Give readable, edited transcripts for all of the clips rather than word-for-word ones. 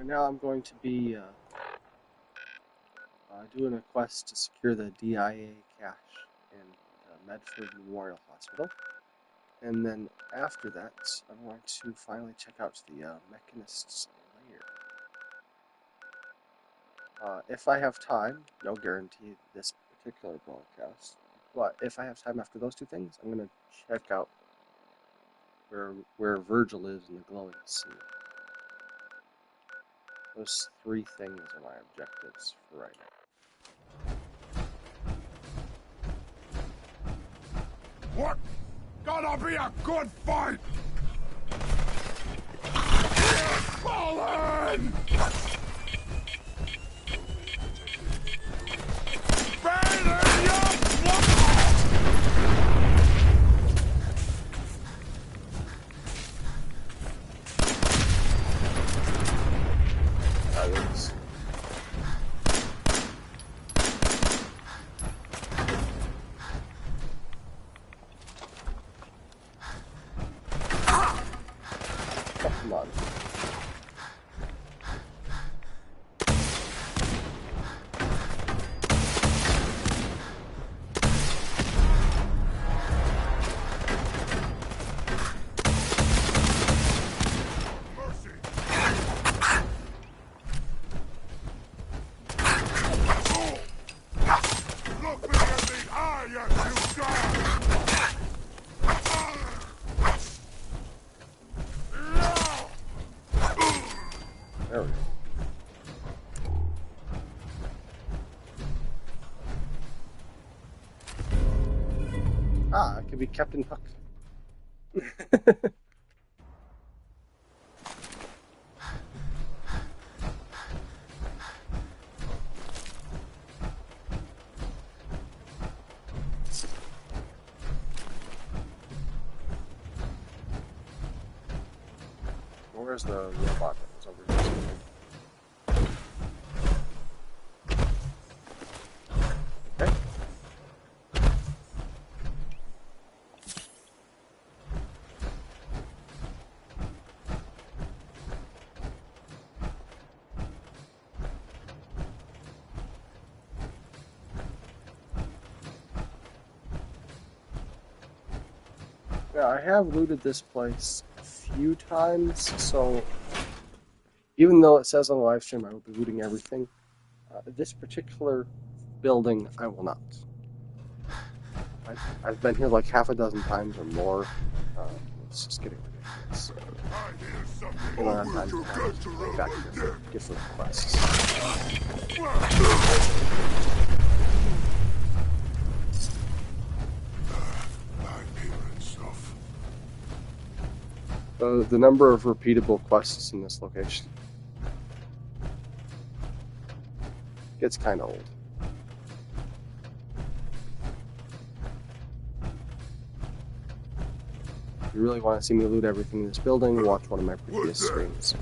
Right now I'm going to be doing a quest to secure the DIA cache in Medford Memorial Hospital. And then after that, I want to finally check out the Mechanist's lair. If I have time, no guarantee this particular broadcast, but if I have time after those two things, I'm going to check out where Virgil is in the glowing sea. Those three things are my objectives for right now. What? Gonna be a good fight! Fallen! Bailey, you Come on. There we go. Ah, I could be Captain Hook. Where's the robot that was over here? Okay. Yeah, I have looted this place a few times, so even though it says on the live stream I will be looting everything, this particular building I will not. I've been here like half a dozen times or more. It's just getting ridiculous. I don't have time to go back to different quests. The number of repeatable quests in this location gets kind of old. If you really want to see me loot everything in this building, watch one of my previous streams.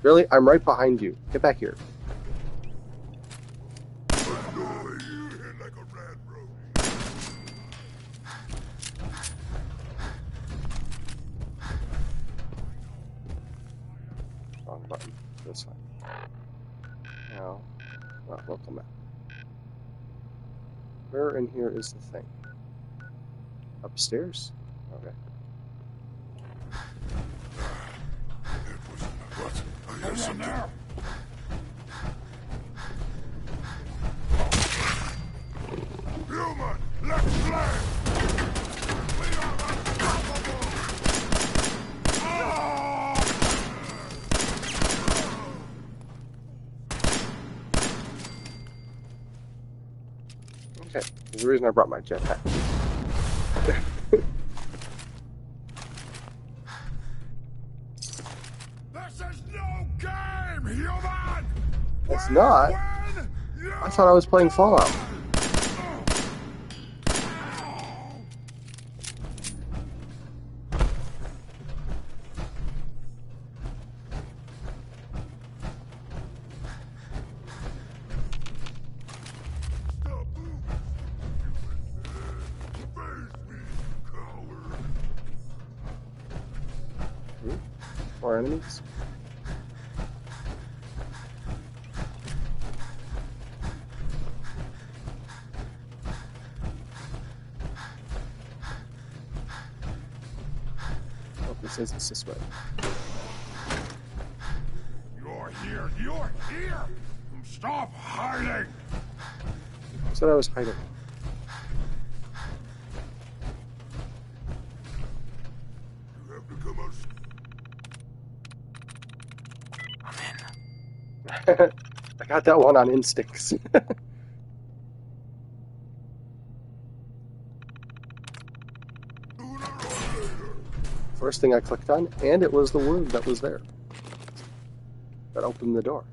Really? I'm right behind you. Get back here. Wrong button. This one. Now, local map. Where in here is the thing? Upstairs? Okay. I hear something. Human, let's play! We are unstoppable! Okay, there's the reason I brought my jetpack. This is no game, human! It's not. I thought I was playing Fallout. More enemies? Oh, this is this way. You're here! You're here! Stop hiding! I said I was hiding. You have to come out. I'm in. I got that one on instincts. Sooner or later. First thing I clicked on, and it was the word that was there. That opened the door.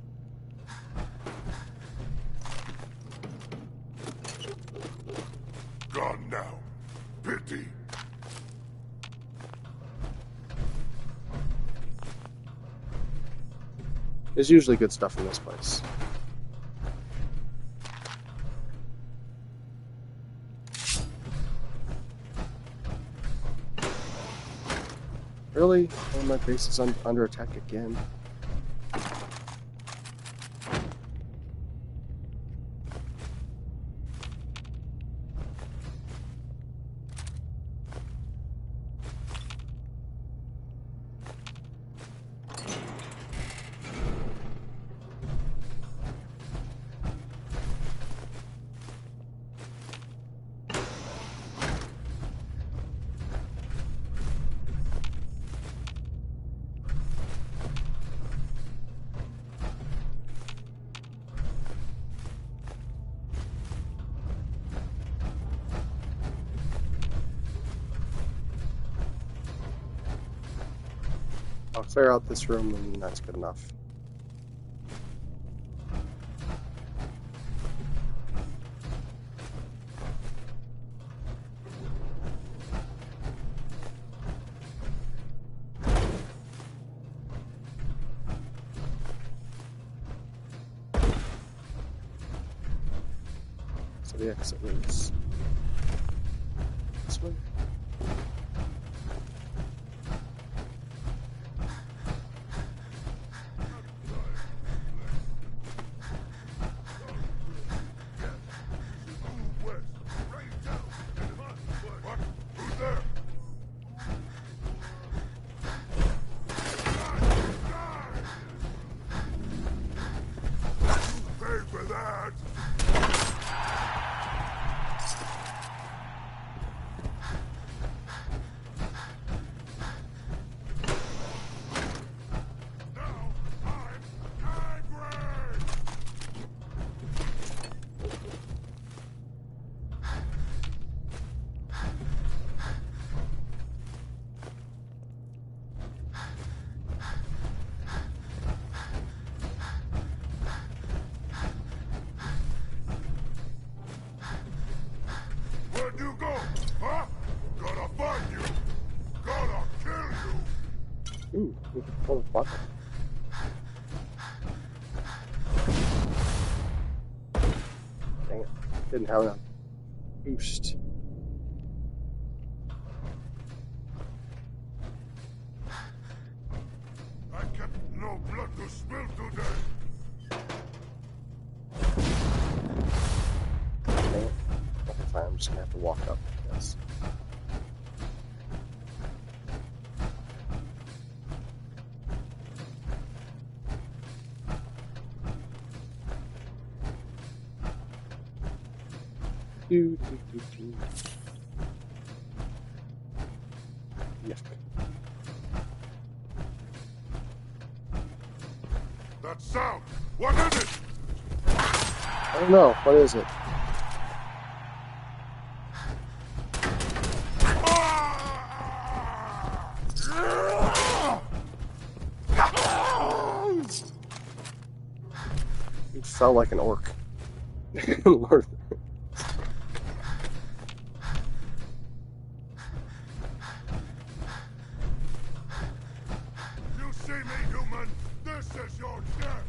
Gone now. Pity. There's usually good stuff in this place. Really? Oh, my base is under attack again. I'll clear out this room and that's good enough. So the exit is this way. Move west. Right down. What? Who's there? Pay for that. Now I'm angry. Where'd you go? Huh? Gotta find you. Gotta kill you. Ooh, we can pull the button. Dang it. Didn't have enough boost. I kept no blood to spill today. Dang it. Okay, fine, I'm just gonna have to walk up, I guess. Do, do, do, do. Yuck. That sound. What is it? I don't know. What is it? You felt like an orc. Lord. You see me, human? This is your death.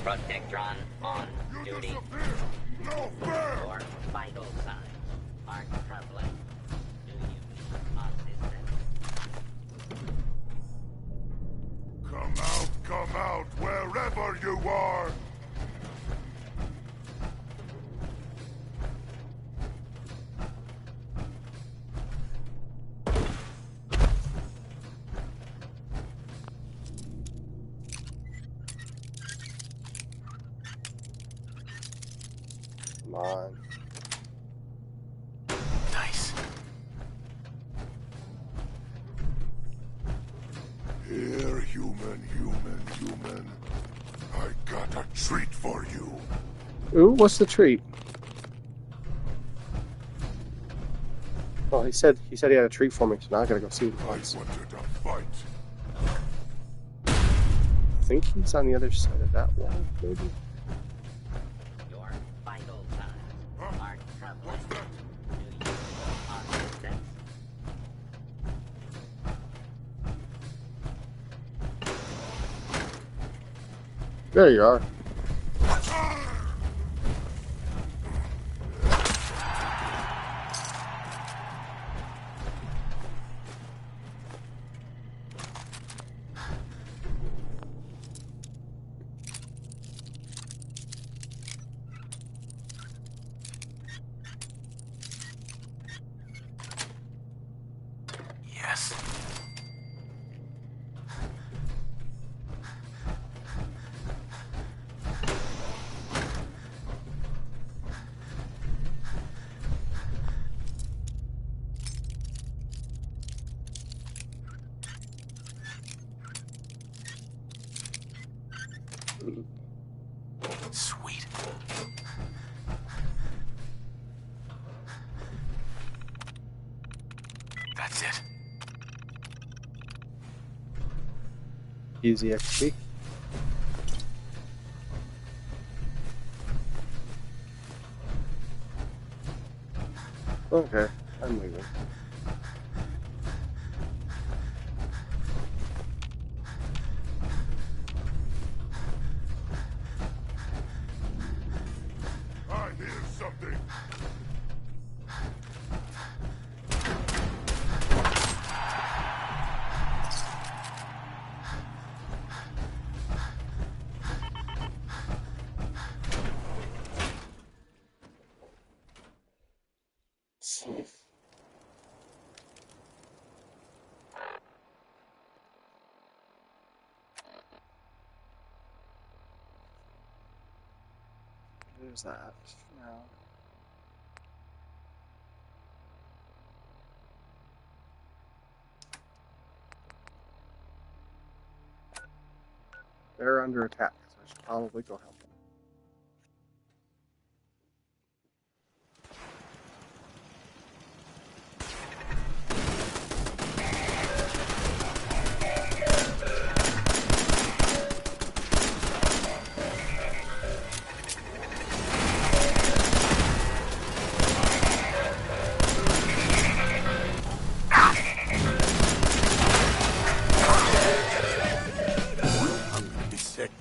Protectron on You duty. disappear! No fair! Your vital signs are troubling. Do you need assistance? Come out, wherever you are! Come on. Nice. Here, human. I got a treat for you. Ooh, what's the treat? Well, he said he had a treat for me, so now I gotta go see what I it is. wanted a fight. I think he's on the other side of that wall, maybe. Your vital signs are troubling. What's that? Do you need assistance? There you are. Yes. Sweet. That's it. Easy XP. Okay, I'm leaving. I hear something. There's that. Now. They're under attack, so I should probably go help them. I'm gonna be sick.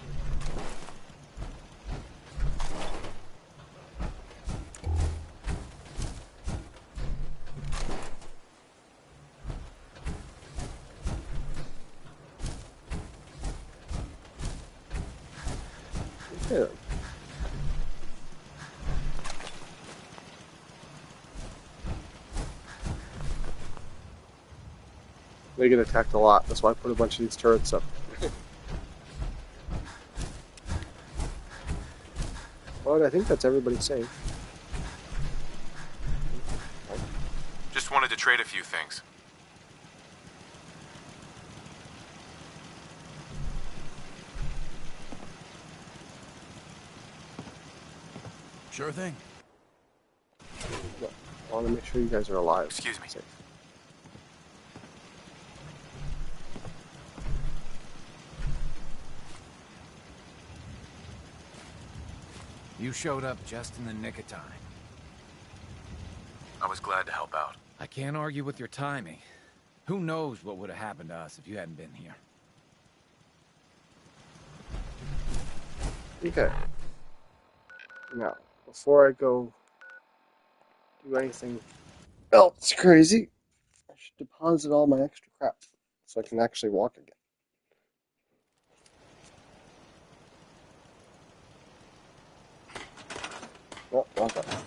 Yeah. They get attacked a lot. That's why I put a bunch of these turrets up. But I think that's everybody safe. Just wanted to trade a few things. Sure thing. I want to make sure you guys are alive. Excuse me. Safe. You showed up just in the nick of time. I was glad to help out. I can't argue with your timing. Who knows what would have happened to us if you hadn't been here. Okay. Now, before I go do anything else crazy, I should deposit all my extra crap so I can actually walk again. Oh, wrong button.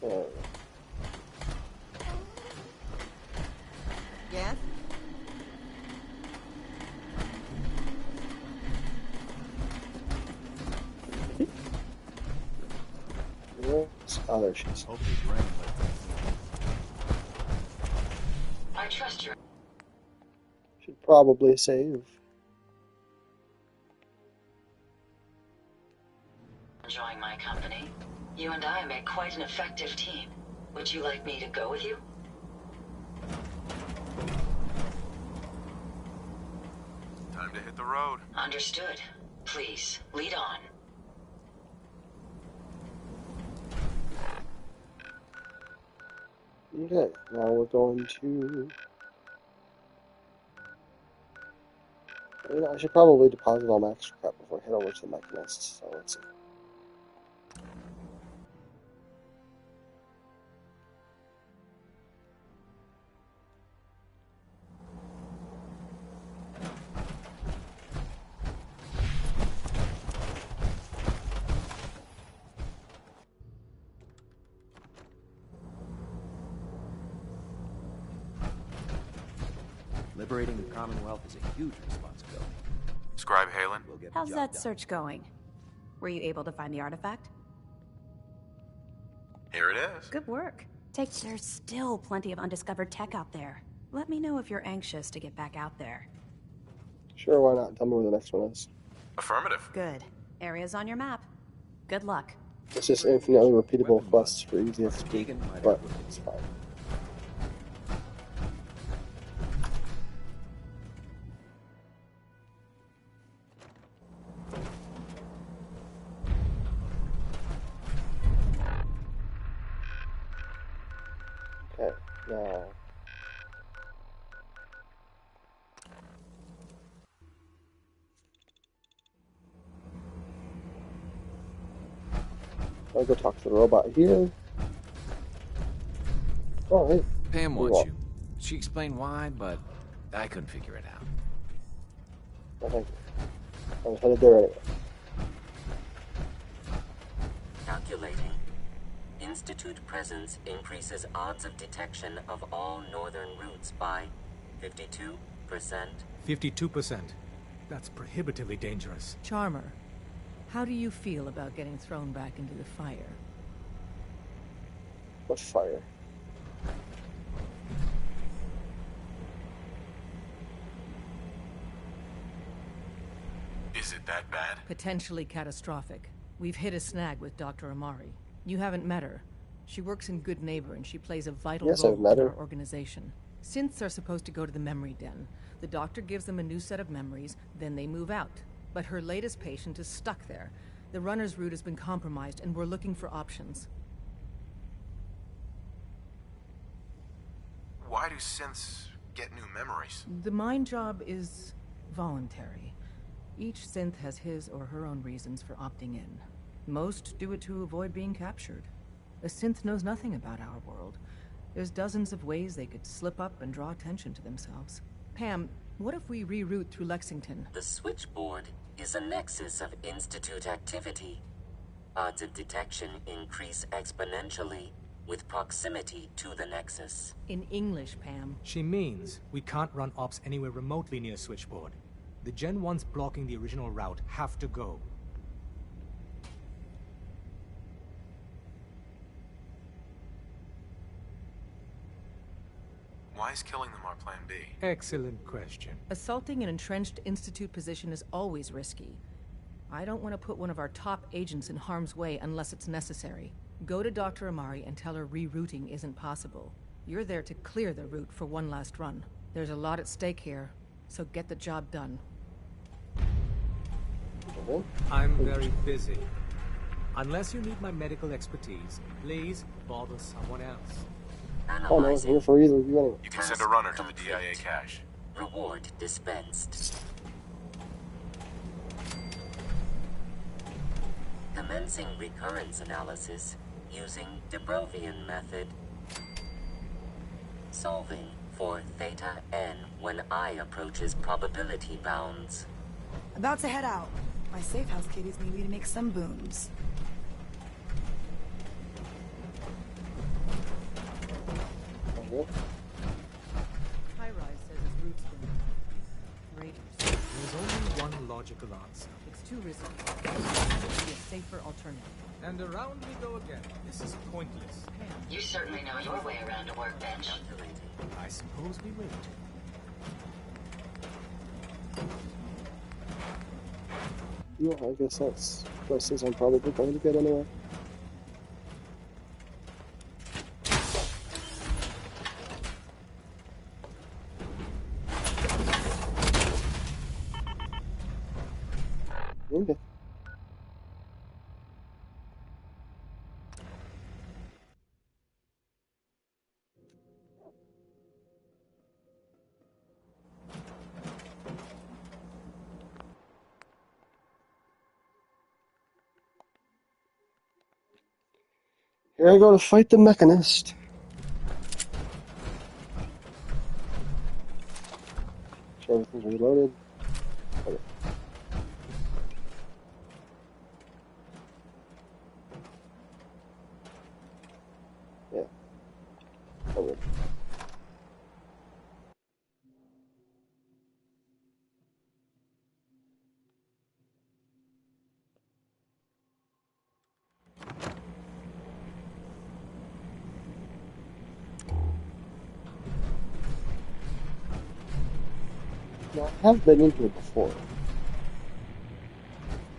Uh, Yes? oh, there she is. Hope it's raining. I trust your Should probably save. enjoying my company. You and I make quite an effective team. Would you like me to go with you? Time to hit the road. Understood. Please, lead on. Okay, now we're going to... You know, I should probably deposit all my extra crap before I head over to the Mechanist, so let's see. Liberating the Commonwealth is a huge responsibility. Scribe Halen? We'll get the How's job that done. search going? Were you able to find the artifact? Here it is. Good work. There's still plenty of undiscovered tech out there. Let me know if you're anxious to get back out there. Sure, why not? Tell me where the next one is. Affirmative. Good. Area's on your map. Good luck. It's just infinitely repeatable quests for easy XP, Keegan might but have- it's fine. Okay, now... I'll go talk to the robot here. Oh, hey. Pam Well- wants you. She explained why, but I couldn't figure it out. I think I was headed there anyway. Calculating. Institute presence increases odds of detection of all northern routes by 52%. 52%. That's prohibitively dangerous. Charmer, how do you feel about getting thrown back into the fire? What fire? Is it that bad? Potentially catastrophic. We've hit a snag with Dr. Amari. You haven't met her. She works in Good Neighbor and she plays a vital Yes, role I've met in her. our organization. Synths are supposed to go to the memory den. The doctor gives them a new set of memories, then they move out. But her latest patient is stuck there. The runner's route has been compromised and we're looking for options. Why do synths get new memories? The mind job is voluntary. Each synth has his or her own reasons for opting in. Most do it to avoid being captured. A synth knows nothing about our world. There's dozens of ways they could slip up and draw attention to themselves. Pam, what if we reroute through Lexington? The switchboard is a nexus of Institute activity. Odds of detection increase exponentially with proximity to the nexus. In English, Pam. She means we can't run ops anywhere remotely near Switchboard. The Gen 1s blocking the original route have to go. Why is killing them our plan B? Excellent question. Assaulting an entrenched Institute position is always risky. I don't want to put one of our top agents in harm's way unless it's necessary. Go to Dr. Amari and tell her rerouting isn't possible. You're there to clear the route for one last run. There's a lot at stake here, so get the job done. I'm very busy. Unless you need my medical expertise, please bother someone else. Oh no, I'm here for either of you anyway. You can send a runner to the DIA cache. Reward dispensed. Commencing recurrence analysis using Dubrovian method. Solving for theta n when I approaches probability bounds. About to head out. My safe house kitties need me to make some booms. High-Rise says his route's been raiders. There's only one logical answer. It's too risky. There should be a safer alternative. And around we go again. This is pointless. You certainly know your way around a workbench. I suppose we will. Yeah, I guess that's places I'm probably going to get anyway. Okay. Here I go to fight the Mechanist. Sure everything's reloaded. Okay. Yeah. Okay. Now, I have been in here before,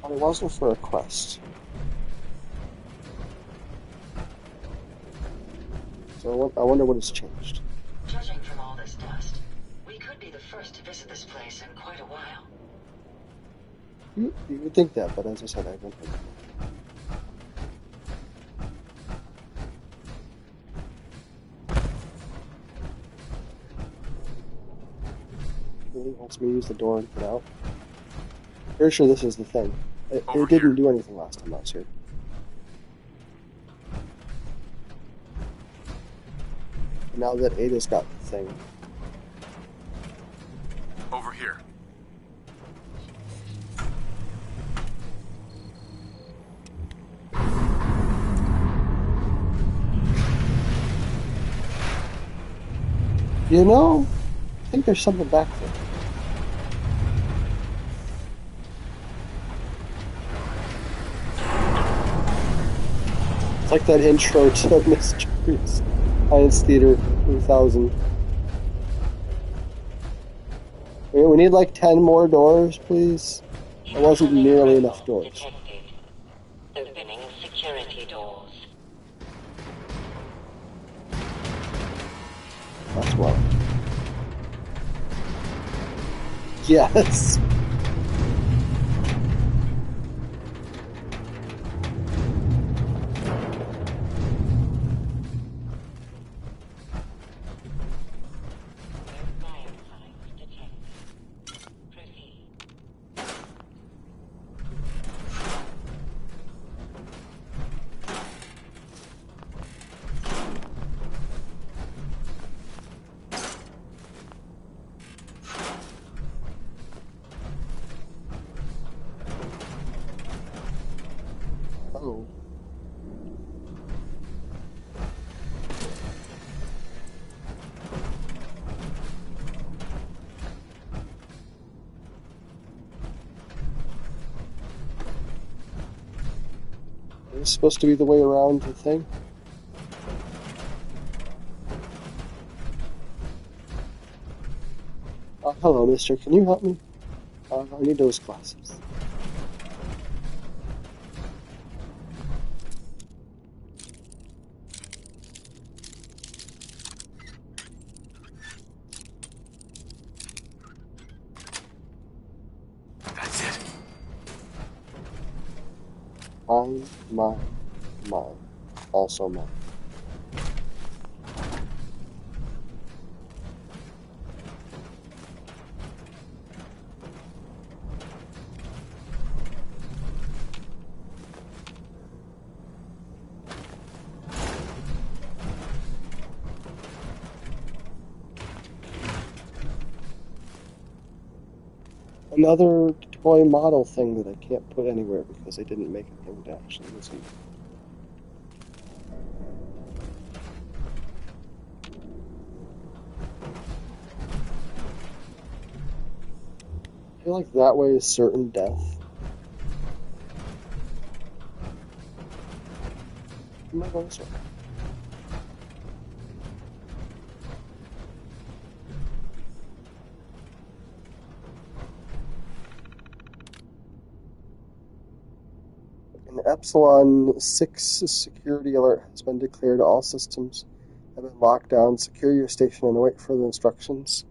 but it wasn't for a quest. So I wonder what has changed. Judging from all this dust, we could be the first to visit this place in quite a while. You would think that, but as I said, I haven't been. Really wants me to use the door and get out. Pretty sure this is the thing. It didn't do anything last time I was here. Now that Ada's got the thing. Over here. You know, I think there's something back there. It's like that intro to Mysteries Science Theater 3000. We need like 10 more doors, please. There wasn't nearly enough doors. Detected. Opening security doors. That's why. Yes. Oh. Is this supposed to be the way around the thing? Hello, mister. Can you help me? I need those glasses. That's it. Mine. Also mine. Another toy model thing that I can't put anywhere because they didn't make a thing to actually listen. I feel like that way is certain death. Am I going this way? An Epsilon 6 security alert has been declared. All systems have been locked down. Secure your station and await further instructions.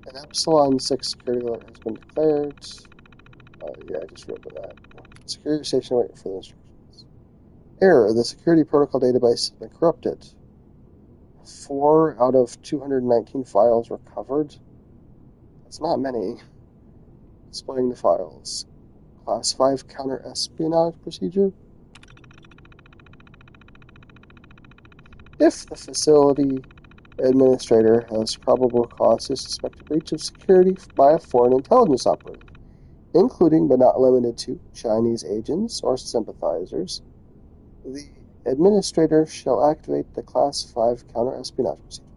An Epsilon 6 security alert has been declared. Yeah, I just wrote that. Secure your station and wait for the instructions. Error. The security protocol database has been corrupted. 4 out of 219 files recovered. That's not many. Displaying the files. Class 5 counter-espionage procedure. If the facility administrator has probable cause to suspect a breach of security by a foreign intelligence operative, including but not limited to Chinese agents or sympathizers, the administrator shall activate the Class 5 counter-espionage procedure.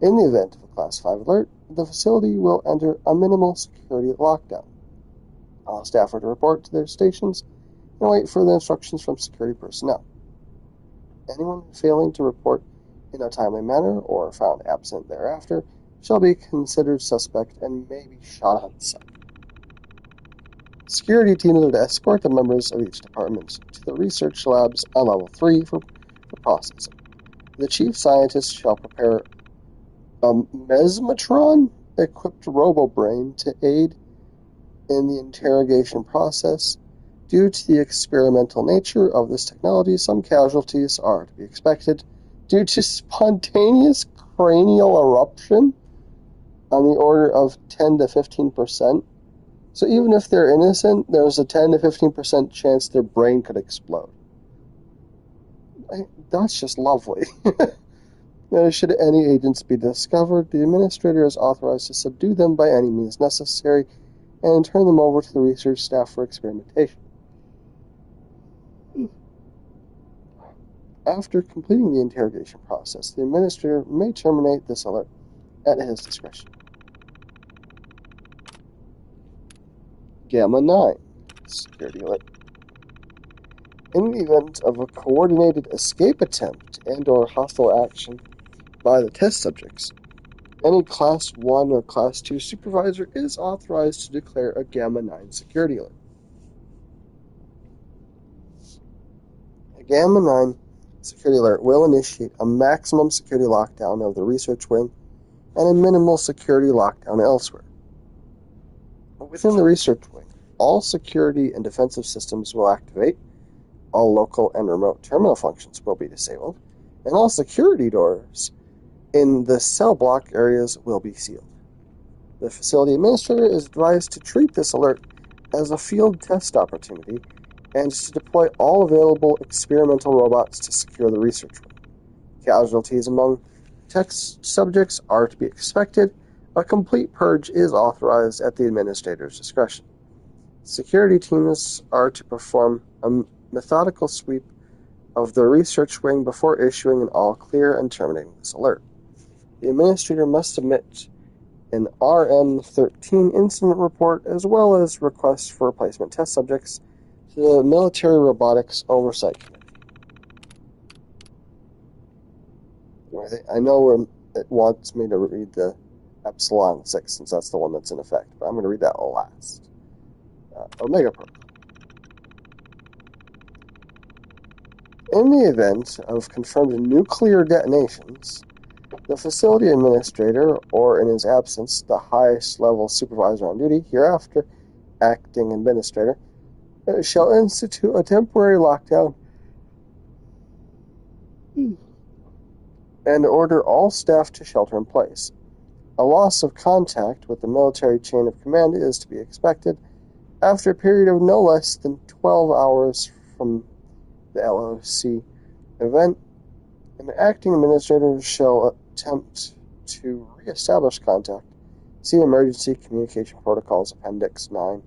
In the event of a Class 5 alert, the facility will enter a minimal security lockdown. All staff are to report to their stations and wait for the instructions from security personnel. Anyone failing to report in a timely manner or found absent thereafter shall be considered suspect and may be shot on sight. Security teams are to escort the members of each department to the research labs on level 3 for processing. The chief scientist shall prepare a mesmatron-equipped robo-brain to aid in the interrogation process. Due to the experimental nature of this technology, some casualties are to be expected due to spontaneous cranial eruption on the order of 10 to 15%. So even if they're innocent, there's a 10 to 15% chance their brain could explode. That's just lovely. Should any agents be discovered, the administrator is authorized to subdue them by any means necessary and turn them over to the research staff for experimentation. After completing the interrogation process, the administrator may terminate this alert at his discretion. Gamma 9. Security alert. In the event of a coordinated escape attempt and/or hostile action by the test subjects, any Class 1 or Class 2 supervisor is authorized to declare a Gamma 9 security alert. A Gamma 9 security alert will initiate a maximum security lockdown of the research wing and a minimal security lockdown elsewhere. Within the research wing, all security and defensive systems will activate, all local and remote terminal functions will be disabled, and all security doors in the cell block areas will be sealed. The facility administrator is advised to treat this alert as a field test opportunity and to deploy all available experimental robots to secure the research room. Casualties among test subjects are to be expected. A complete purge is authorized at the administrator's discretion. Security teams are to perform a methodical sweep of the research wing before issuing an all-clear and terminating this alert. The administrator must submit an RM-13 incident report as well as requests for replacement test subjects to the Military Robotics Oversight Committee. I know it wants me to read the Epsilon 6 since that's the one that's in effect, but I'm going to read that last. Omega Protocol. In the event of confirmed nuclear detonations, the facility administrator, or in his absence, the highest level supervisor on duty, hereafter acting administrator, shall institute a temporary lockdown and order all staff to shelter in place. A loss of contact with the military chain of command is to be expected after a period of no less than 12 hours from the LOC event. An acting administrator shall attempt to re-establish contact. See Emergency Communication Protocols Appendix 9.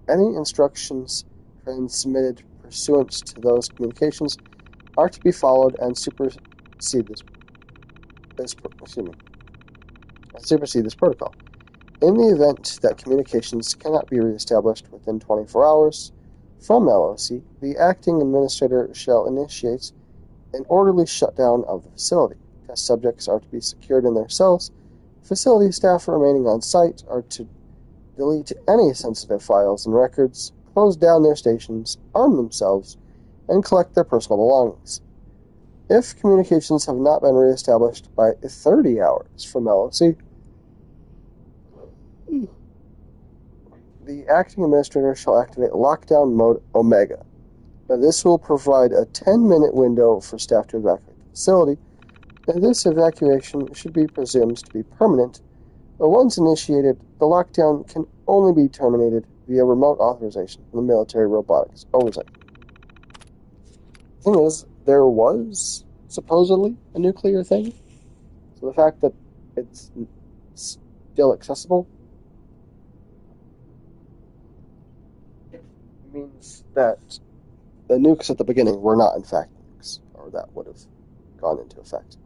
Any instructions transmitted pursuant to those communications are to be followed and supersede this protocol. In the event that communications cannot be re-established within 24 hours from LOC, the acting administrator shall initiate an orderly shutdown of the facility. Test subjects are to be secured in their cells. Facility staff remaining on site are to delete any sensitive files and records, close down their stations, arm themselves, and collect their personal belongings. If communications have not been re-established by 30 hours from LOC, the acting administrator shall activate lockdown mode Omega. Now, this will provide a 10-minute window for staff to evacuate the facility, and this evacuation should be presumed to be permanent. But once initiated, the lockdown can only be terminated via remote authorization from the Military Robotics Oversight. The thing is, there was supposedly a nuclear thing, so the fact that it's still accessible means that the nukes at the beginning were not in fact nukes, or that would have gone into effect.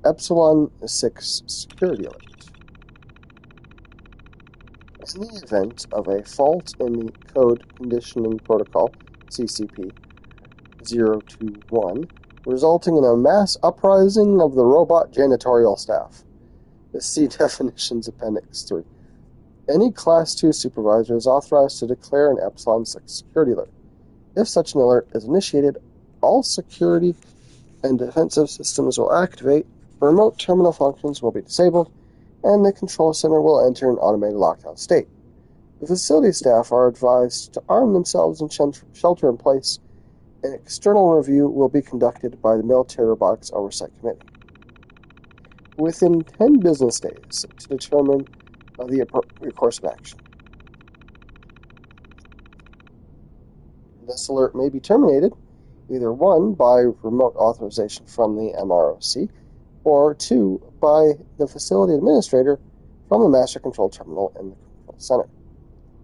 Epsilon 6 Security Alert. In the event of a fault in the Code Conditioning Protocol, CCP-021, resulting in a mass uprising of the robot janitorial staff. See Definitions Appendix 3. Any Class 2 supervisor is authorized to declare an Epsilon 6 security alert. If such an alert is initiated, all security and defensive systems will activate, remote terminal functions will be disabled, and the control center will enter an automated lockdown state. The facility staff are advised to arm themselves and shelter in place. An external review will be conducted by the Military Robotics Oversight Committee within 10 business days to determine the appropriate course of action. This alert may be terminated, either 1, by remote authorization from the MROC, or 2, by the facility administrator from the master control terminal in the control center.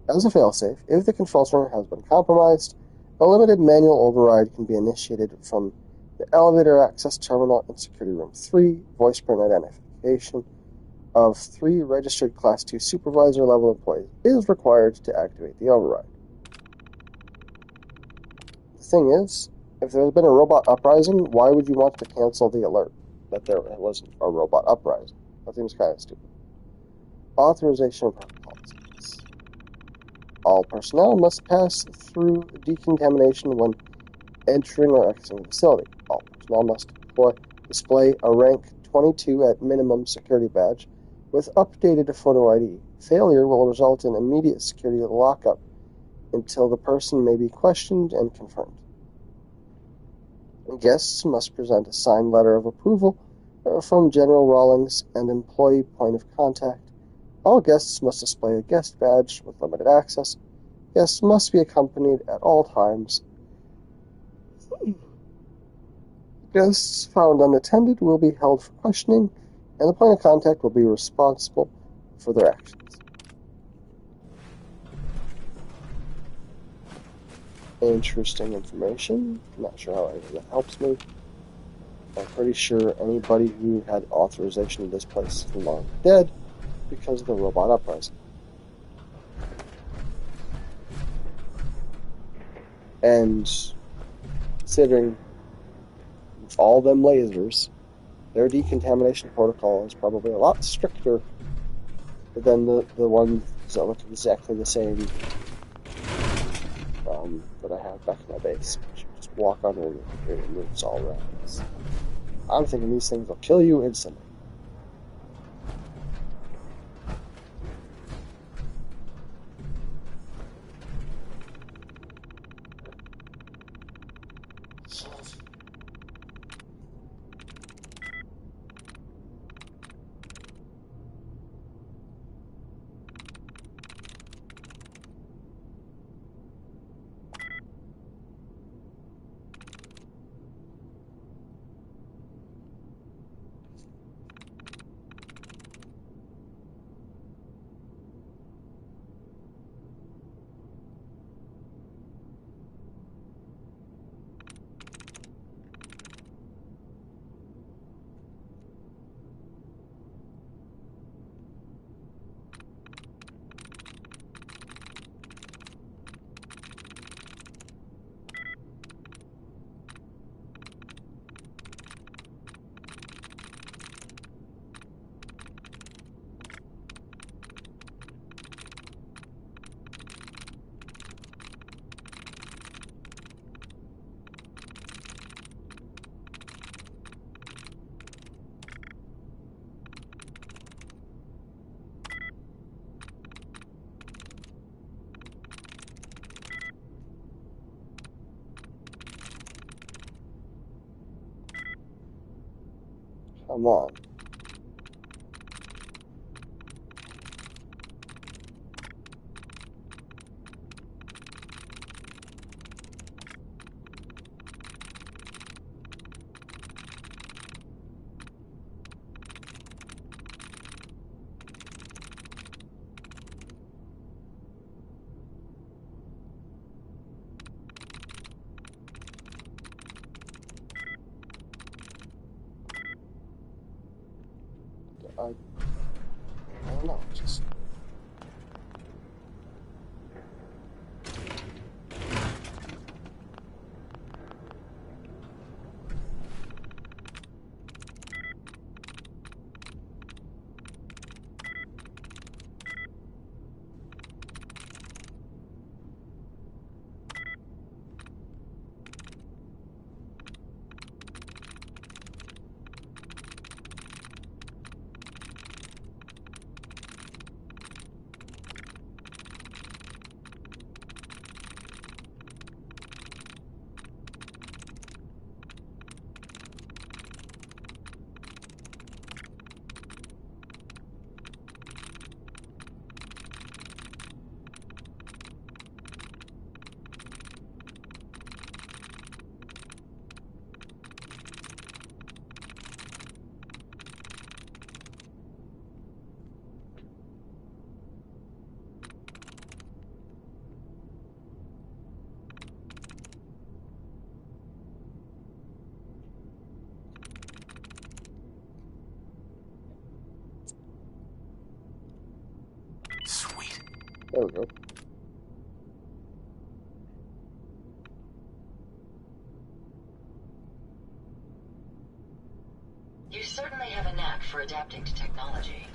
As a failsafe, if the control center has been compromised, A limited manual override can be initiated from the elevator access terminal in Security Room 3. Voice print identification of 3 registered Class 2 supervisor level employees is required to activate the override. The thing is, if there has been a robot uprising, why would you want to cancel the alert that there was a robot uprising? That seems kind of stupid. Authorization policies. All personnel must pass through decontamination when entering or exiting the facility. All personnel must display a rank 22 at minimum security badge with updated photo ID. Failure will result in immediate security lockup until the person may be questioned and confirmed. Guests must present a signed letter of approval from General Rawlings and employee point of contact. All guests must display a guest badge with limited access. Guests must be accompanied at all times. Guests found unattended will be held for questioning, and the point of contact will be responsible for their actions. Interesting information. Not sure how any of that helps me. I'm pretty sure anybody who had authorization to this place is long dead because of the robot uprising. And considering all them lasers, their decontamination protocol is probably a lot stricter than the ones that look exactly the same that I have back in my base. You just walk under and it moves all around. I'm thinking these things will kill you instantly. Come on. I don't know, just... There we go. You certainly have a knack for adapting to technology.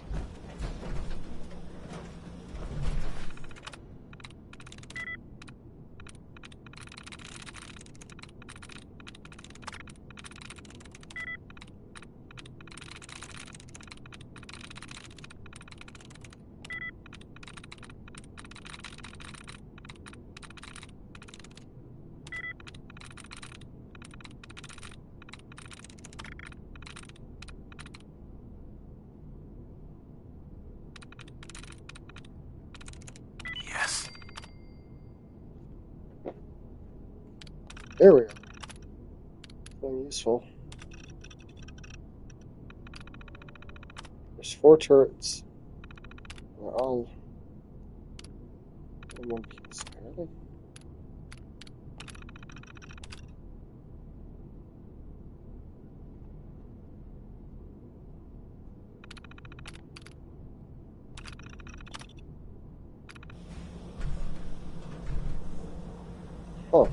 Yes. There we are. Very useful. There's 4 turrets. They're all in one piece. Really? Oh.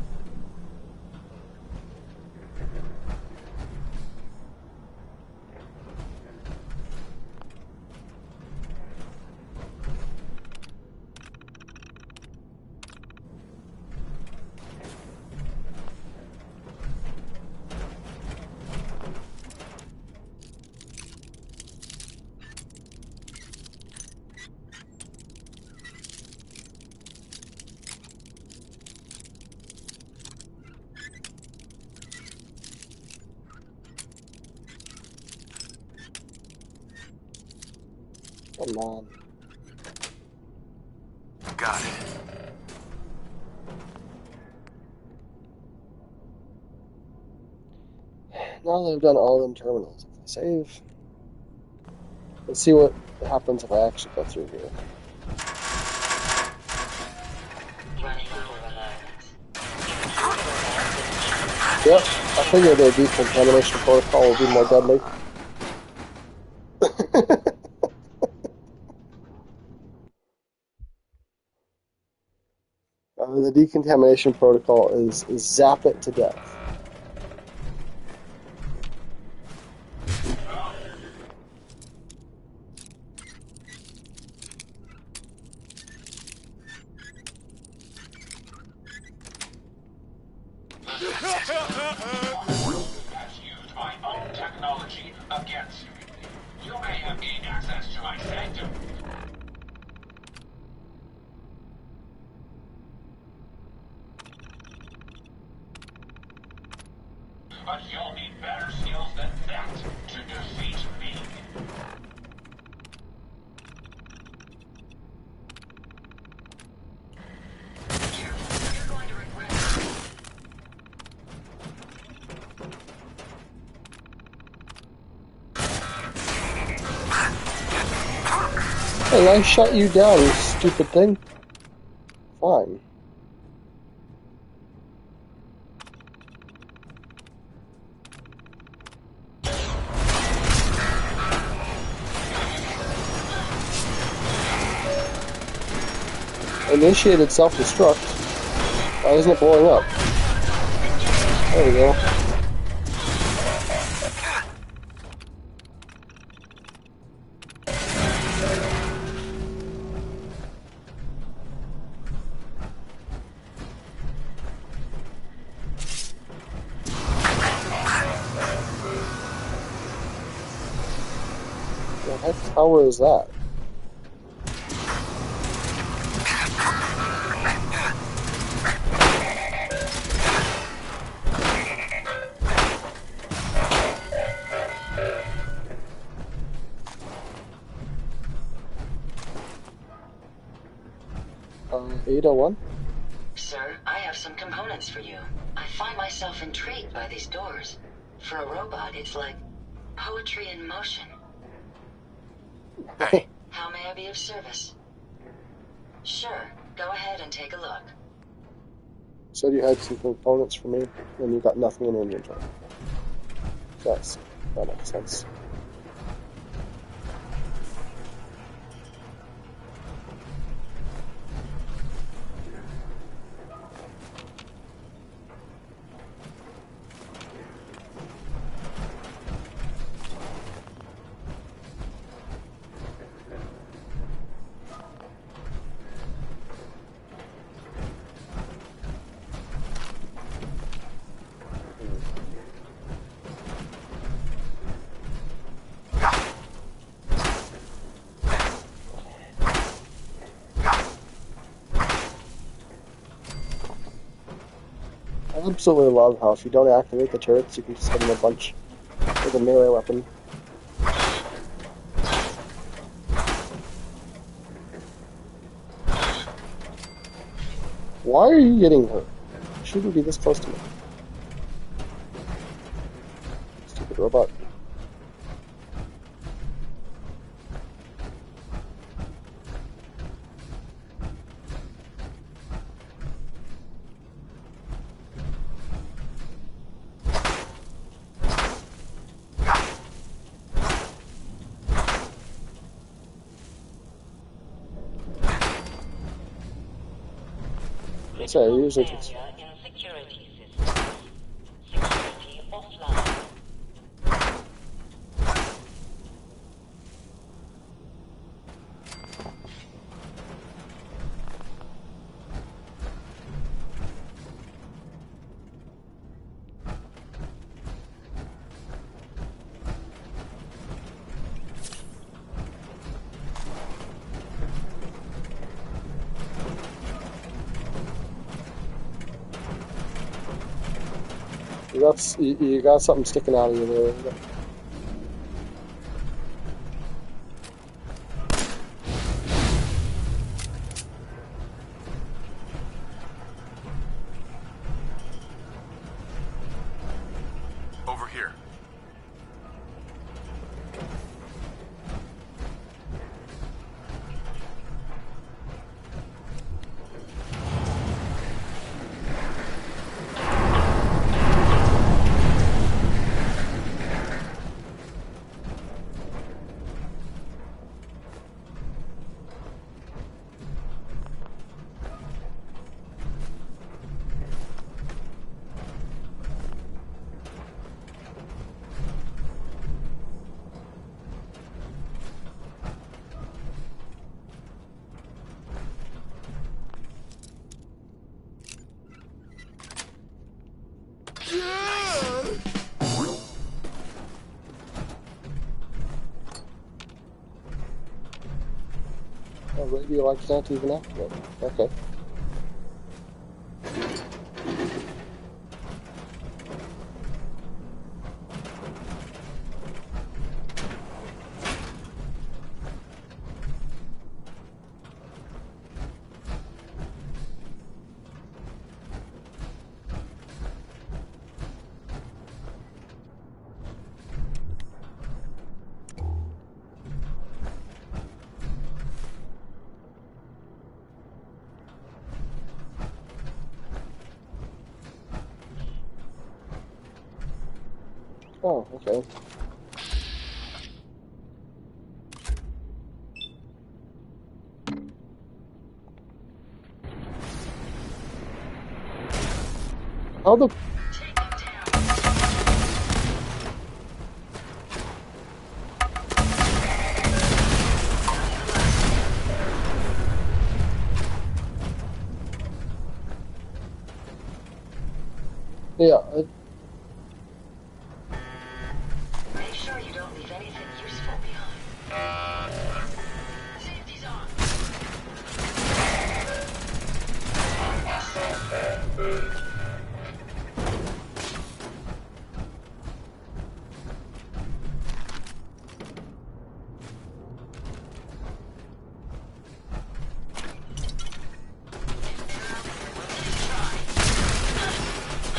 Come on. Got it. Now that I've done all them terminals, if I save, let's see what happens if I actually go through here. Running out of allowance. Yep, I figured the decontamination protocol will be more deadly. The decontamination protocol is zap it to death. Has used my own technology against me. You may have gained access to my sanctum. But you'll need better skills than that to defeat me. You're going to regret it. Hey, I shut you down, you stupid thing. Fine. Initiated self-destruct. Why isn't it blowing up? There we go. What the heck tower is that? Ada 1? Sir, I have some components for you. I find myself intrigued by these doors. For a robot, it's like poetry in motion. Hey, How may I be of service? Sure, go ahead and take a look. Said you had some components for me, and you got nothing in your inventory. That makes sense. absolutely love how if you don't activate the turrets, you can just hit them a bunch with a melee weapon. Why are you getting hurt? You shouldn't be this close to me. Stupid robot. Sorry, I usually just... You got something sticking out of you there. Over here. Oh, radio I can't even activate. Okay. Oh, okay. How the... Yeah, Make sure you don't leave anything useful behind. Safety's on.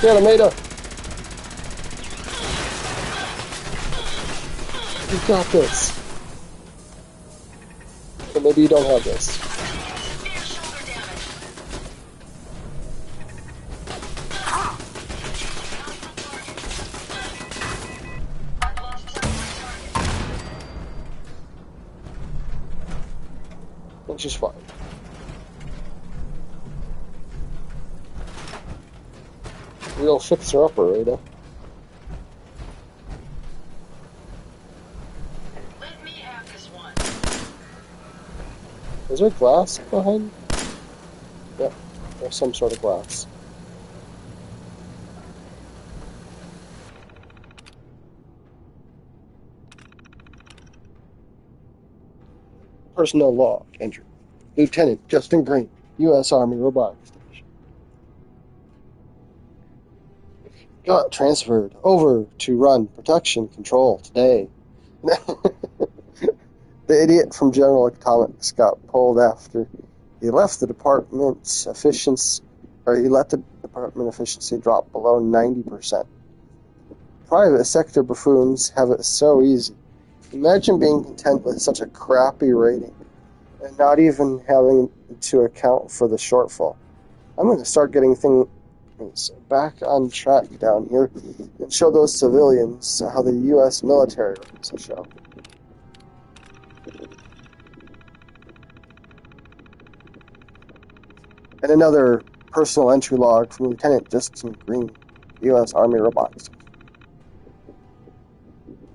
get him, Ada! You got this. But maybe you don't have this. Which is fine. Real fixer-upper, Ada. Let me have this one. Is there glass behind? Yep, there's some sort of glass. Personnel log entry. Lieutenant Justin Green, U.S. Army Robotics Division. Got transferred over to run production control today. The idiot from General Atomics got pulled after he left the department's efficiency, or he let the department efficiency drop below 90%. Private sector buffoons have it so easy. Imagine being content with such a crappy rating and not even having to account for the shortfall. I'm going to start getting things back on track down here and show those civilians how the U.S. military runs the show. And another personal entry log from Lieutenant Justin Green, U.S. Army Robotics.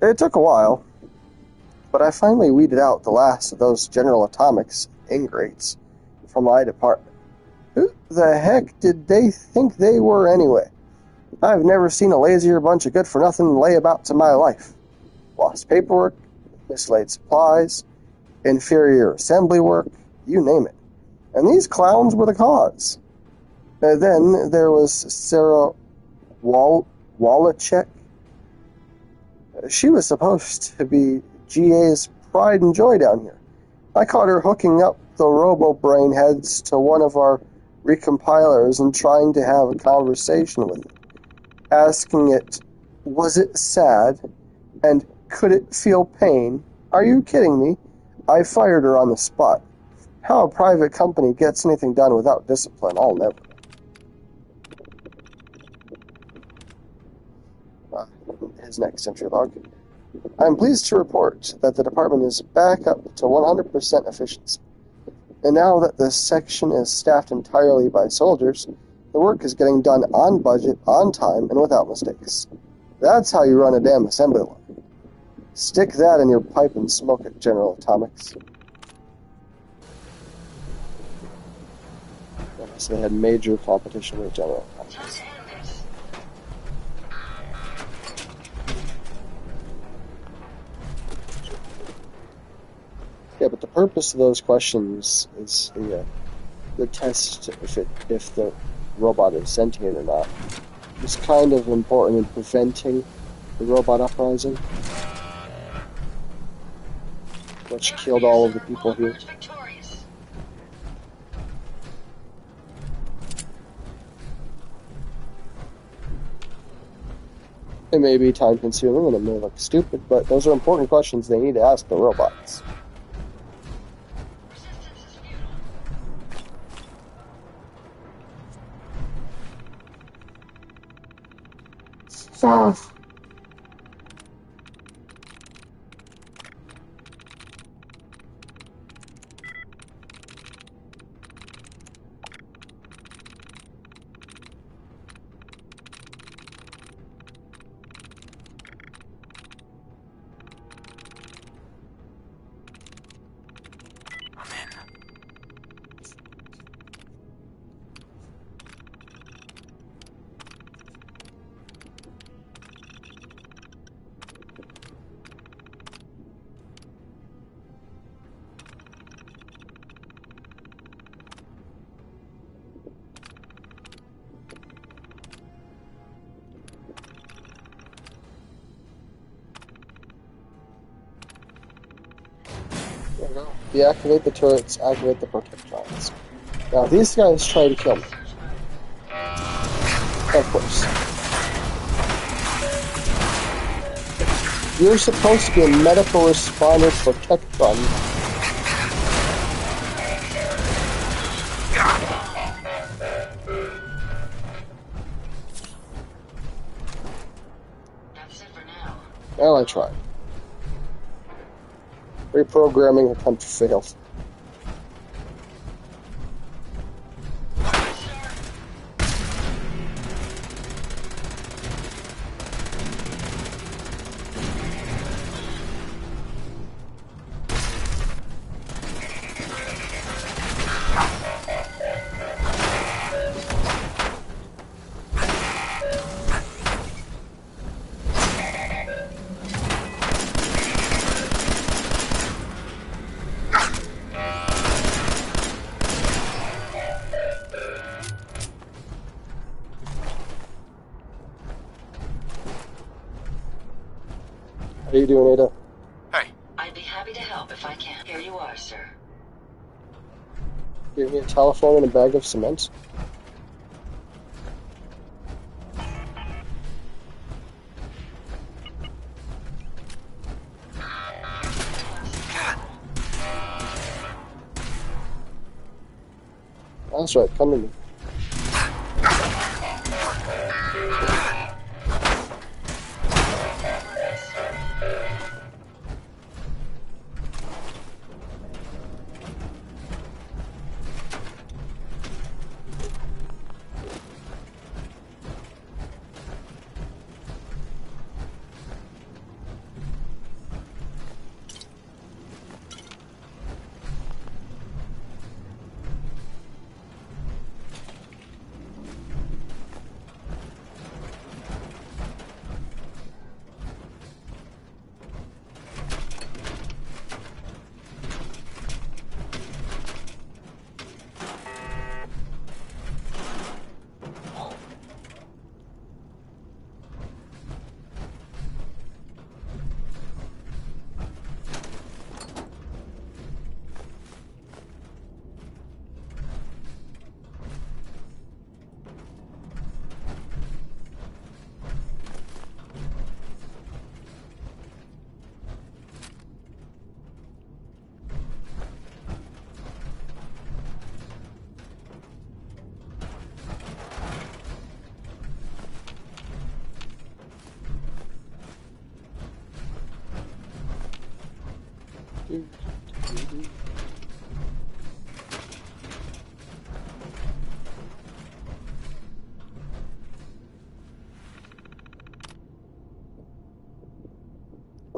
It took a while, but I finally weeded out the last of those General Atomics ingrates from my department. Who the heck did they think they were anyway? I've never seen a lazier bunch of good-for-nothing layabouts in my life. Lost paperwork, mislaid supplies, inferior assembly work, you name it. And these clowns were the cause. Then there was Sarah Wallachek. She was supposed to be GA's pride and joy down here. I caught her hooking up the robo-brain heads to one of our recompilers and trying to have a conversation with it, asking it, was it sad, and could it feel pain? Are you kidding me? I fired her on the spot. How a private company gets anything done without discipline, I'll never. His next entry log. I'm pleased to report that the department is back up to 100% efficiency. And now that the section is staffed entirely by soldiers, the work is getting done on budget, on time, and without mistakes. That's how you run a damn assembly line. Stick that in your pipe and smoke it, General Atomics. So they had major competition with General Atomics. Yeah, but the purpose of those questions is the test if the robot is sentient or not. It's kind of important in preventing the robot uprising, which killed all of the people here. It may be time-consuming and it may look stupid, but those are important questions they need to ask the robots. South. Deactivate the turrets, activate the protectrons. Now, these guys try to kill me. Of course. You're supposed to be a medical responder protectron. That's it for now. Well, I tried. Reprogramming attempt failed. How you doing, Ada? Hey. I'd be happy to help if I can. Here you are, sir. Give me a telephone and a bag of cement. That's right, come to me.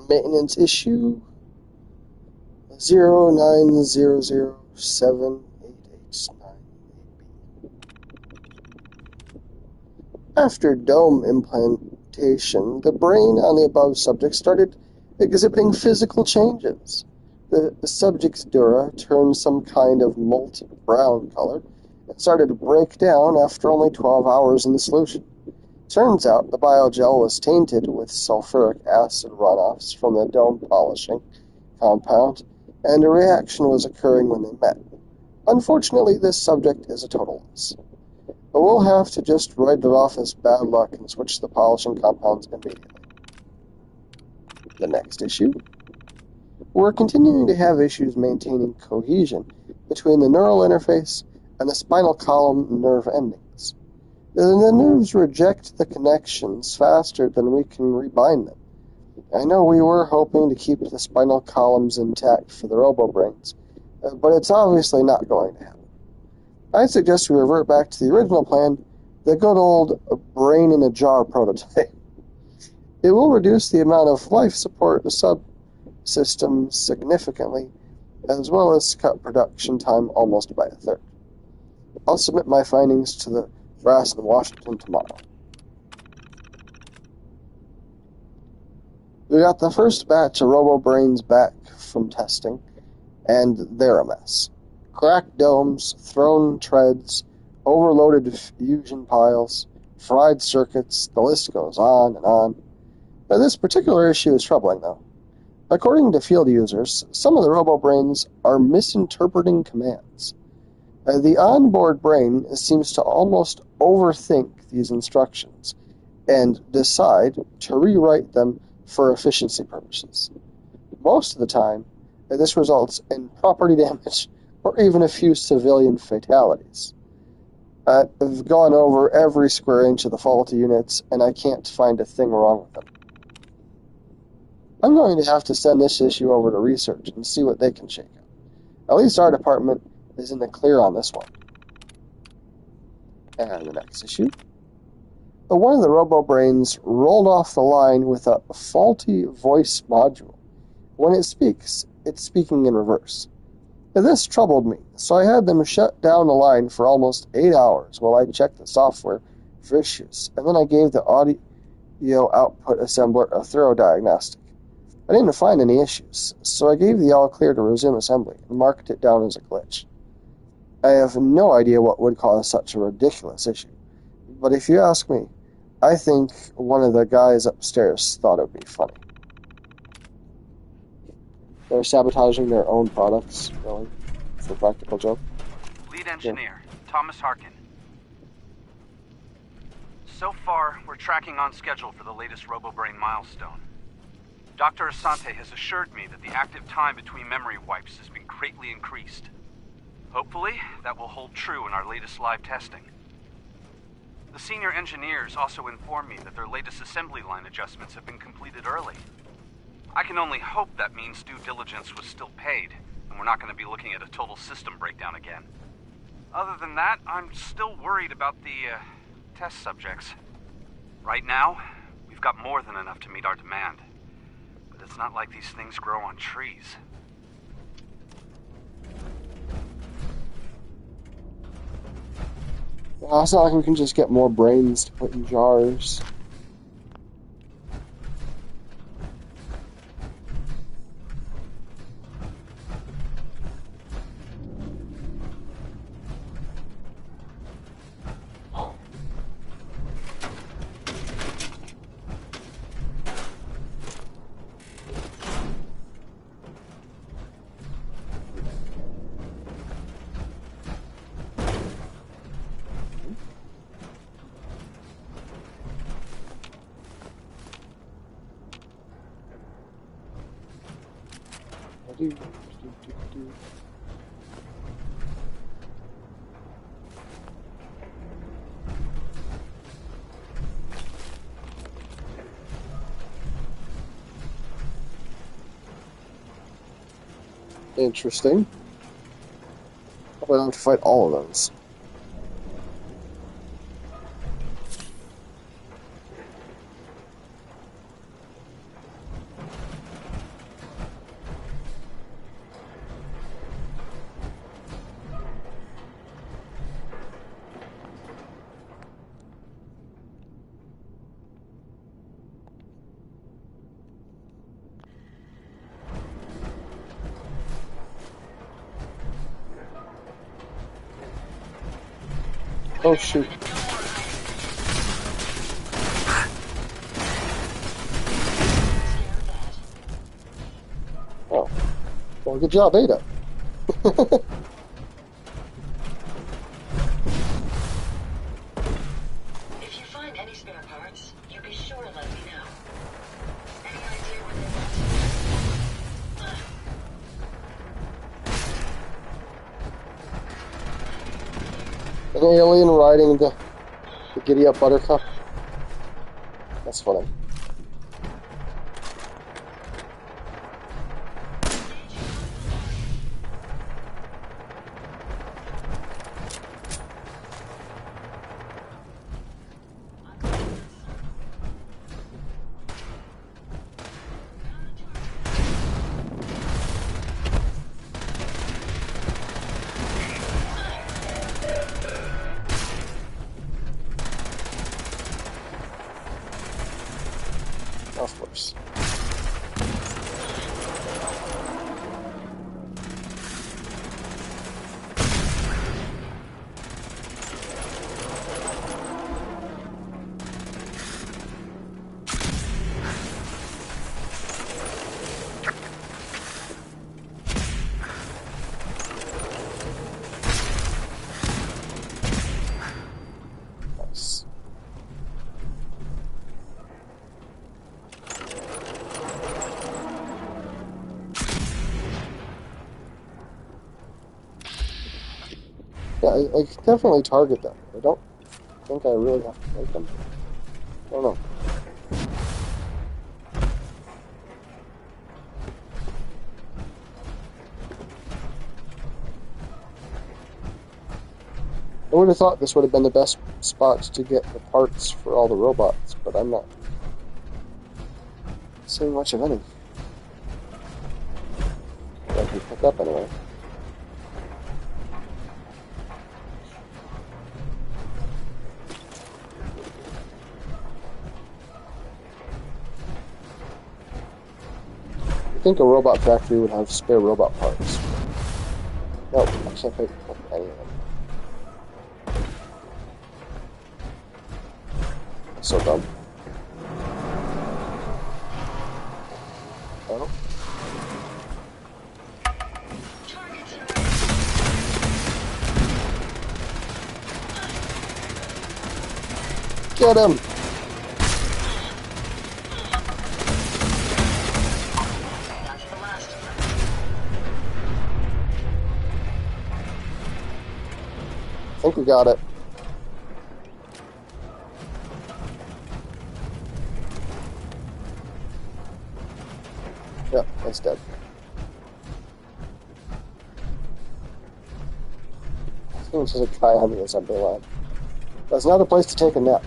Maintenance issue 09007889. After dome implantation, the brain on the above subject started exhibiting physical changes. The subject's dura turned some kind of molten brown color and started to break down after only 12 hours in the solution. Turns out the biogel was tainted with sulfuric acid runoffs from the dome polishing compound, and a reaction was occurring when they met. Unfortunately, this subject is a total loss. But we'll have to just write it off as bad luck and switch the polishing compounds immediately. The next issue. We're continuing to have issues maintaining cohesion between the neural interface and the spinal column nerve endings. The nerves reject the connections faster than we can rebind them. I know we were hoping to keep the spinal columns intact for the robo-brains, but it's obviously not going to happen. I suggest we revert back to the original plan, the good old brain-in-a-jar prototype. It will reduce the amount of life support subsystems significantly, as well as cut production time almost by a third. I'll submit my findings to the brass in Washington tomorrow. We got the first batch of robo-brains back from testing, and they're a mess. Cracked domes, thrown treads, overloaded fusion piles, fried circuits, the list goes on and on. Now, this particular issue is troubling, though. According to field users, some of the robo-brains are misinterpreting commands. The onboard brain seems to almost overthink these instructions and decide to rewrite them for efficiency purposes. Most of the time, this results in property damage or even a few civilian fatalities. I've gone over every square inch of the faulty units, and I can't find a thing wrong with them. I'm going to have to send this issue over to research and see what they can shake out. At least our department is in the clear on this one. And the next issue. One of the robo-brains rolled off the line with a faulty voice module. When it speaks, it's speaking in reverse. Now, this troubled me, so I had them shut down the line for almost 8 hours while I checked the software for issues, and then I gave the audio output assembler a thorough diagnostic. I didn't find any issues, so I gave the all-clear to resume assembly and marked it down as a glitch. I have no idea what would cause such a ridiculous issue, but if you ask me, I think one of the guys upstairs thought it would be funny. They're sabotaging their own products, really, for a practical joke. Lead engineer, Thomas Harkin. So far, we're tracking on schedule for the latest RoboBrain milestone. Dr. Asante has assured me that the active time between memory wipes has been greatly increased. Hopefully, that will hold true in our latest live testing. The senior engineers also informed me that their latest assembly line adjustments have been completed early. I can only hope that means due diligence was still paid, and we're not going to be looking at a total system breakdown again. Other than that, I'm still worried about the test subjects. Right now, we've got more than enough to meet our demand. But it's not like these things grow on trees. Well, it's not like we can just get more brains to put in jars. Interesting. Probably don't have to fight all of those. Oh shoot. Oh. Well, good job, Ada. If you find any spare parts, you be sure to let me know. Any idea where they went? An alien riding the Giddy Up Buttercup. That's funny. Of course. Nice. Yeah, I can definitely target them. I don't think I really have to fight them. I don't know. I would have thought this would have been the best spot to get the parts for all the robots, but I'm not seeing much of any. That I can pick up anyway. I think a robot factory would have spare robot parts. No, I can't pick up any of them. So dumb. Oh. at him! I think we got it. Yep, that's dead. Seems as a try having a zombie line. That's another place to take a nap.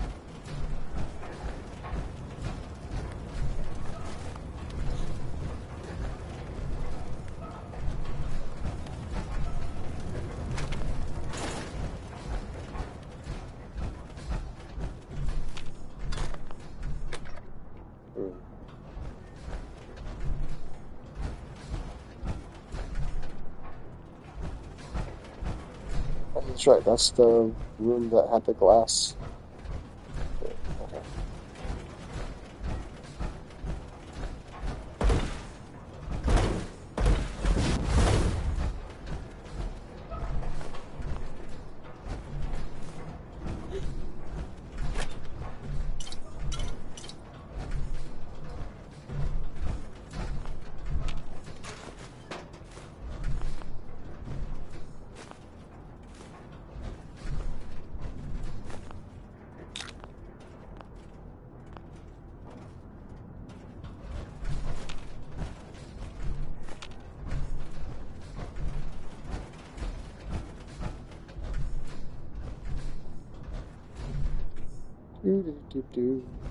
That's right, that's the room that had the glass. Okay.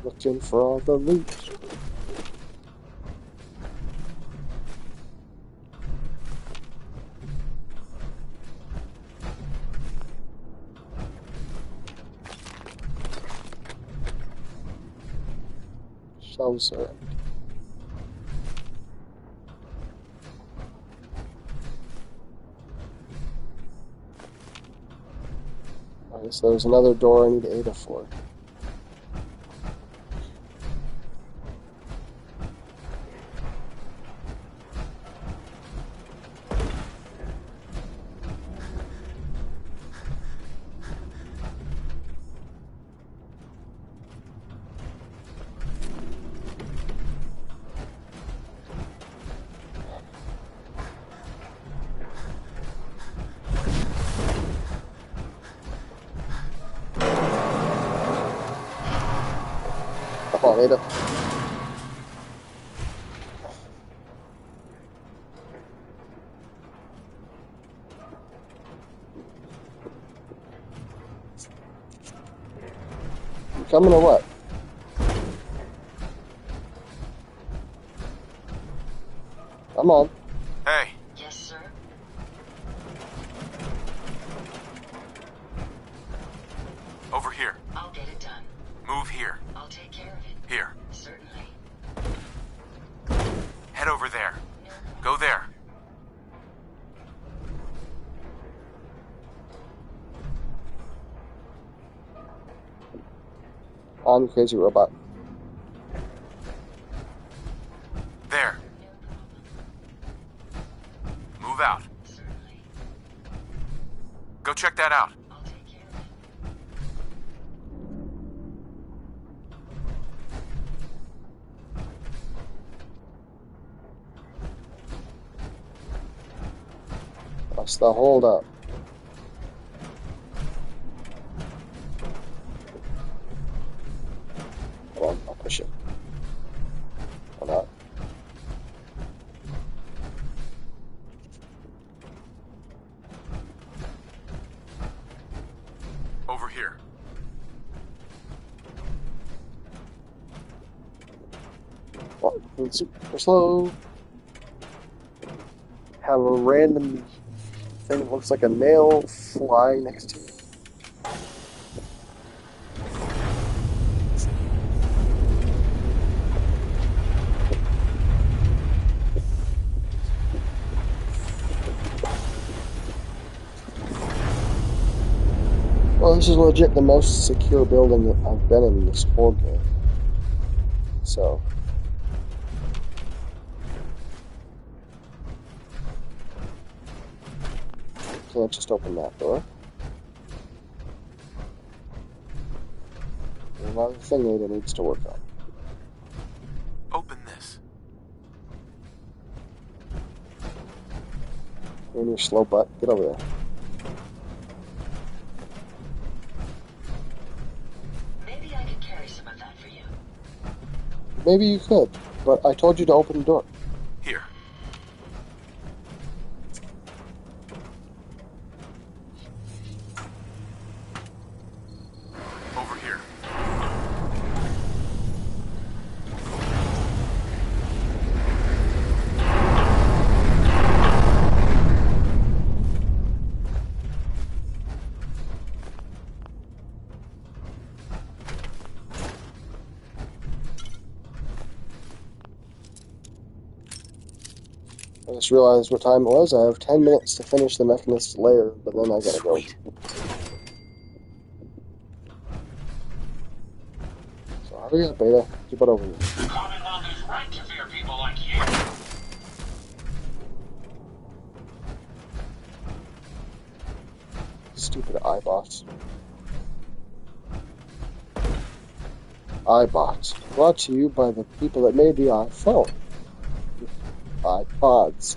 Looking for all the loot. Shelves are empty. Alright, so there's another door I need Ada for. Come on, Ada. You coming or what? Come on. Hey. Yes, sir. Over here. I'll get it done. Move here. I'll take care of it. Here. Certainly. Head over there. Go there. On, crazy robot. There. Move out. Certainly. Go check that out. I'll take care of it. What's the hold up? Come on, I'll push it. Or not. Over here. Oh, it's super slow. Have a random thing that looks like a nail fly next to it. Well, this is legit the most secure building that I've been in this whole game. So. So let's just open that door. another thing Ada needs to work on. Open this. You and your slow butt, get over there. Maybe I could carry some of that for you. Maybe you could, but I told you to open the door. Here. Over here. I just realized what time it was. I have 10 minutes to finish the Mechanist layer, but then I gotta go. So hurry up, Beta. Keep it over here. The Commonwealth is right to fear people like you. Stupid iBots. iBots. Brought to you by the people that made the iPhone. iPods.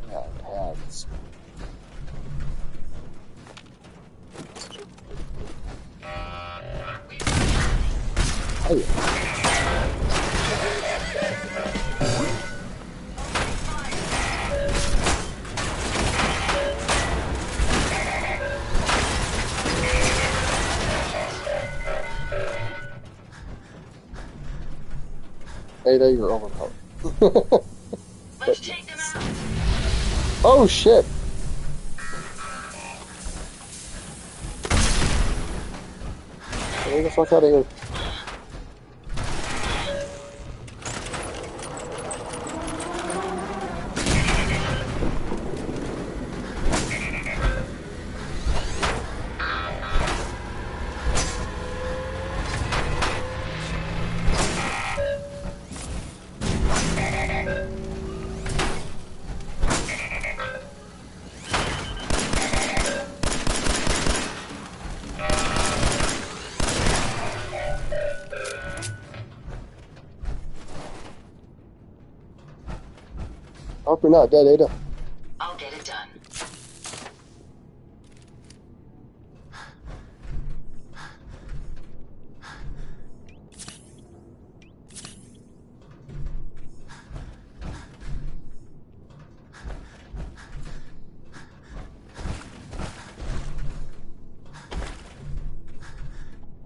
iPads. Oh yeah. Ada, you're overpowered. Let's take them out. Oh shit! Get the fuck out of here. I hope you're not dead, Ada. I'll get it done.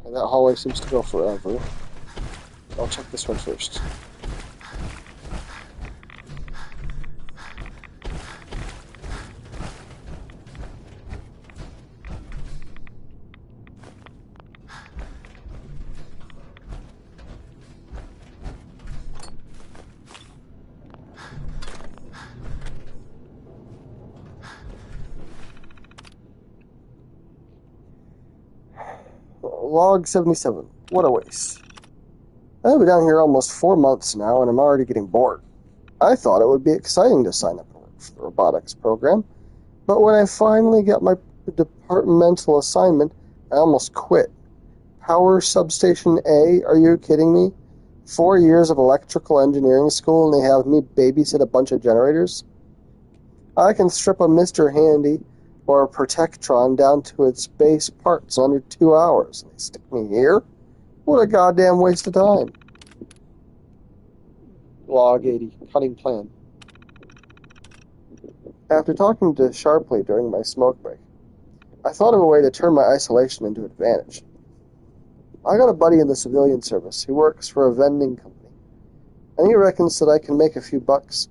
And that hallway seems to go forever. I'll check this one first. Log 77. What a waste. I've been down here almost 4 months now, and I'm already getting bored. I thought it would be exciting to sign up and work for the robotics program, but when I finally got my departmental assignment, I almost quit. Power Substation A? Are you kidding me? 4 years of electrical engineering school, and they have me babysit a bunch of generators? I can strip a Mr. Handy or a Protectron down to its base parts in under 2 hours. And they stick me here? What a goddamn waste of time. Log 80. Cutting plan. After talking to Sharpley during my smoke break, I thought of a way to turn my isolation into advantage. I got a buddy in the civilian service who works for a vending company, and he reckons that I can make a few bucks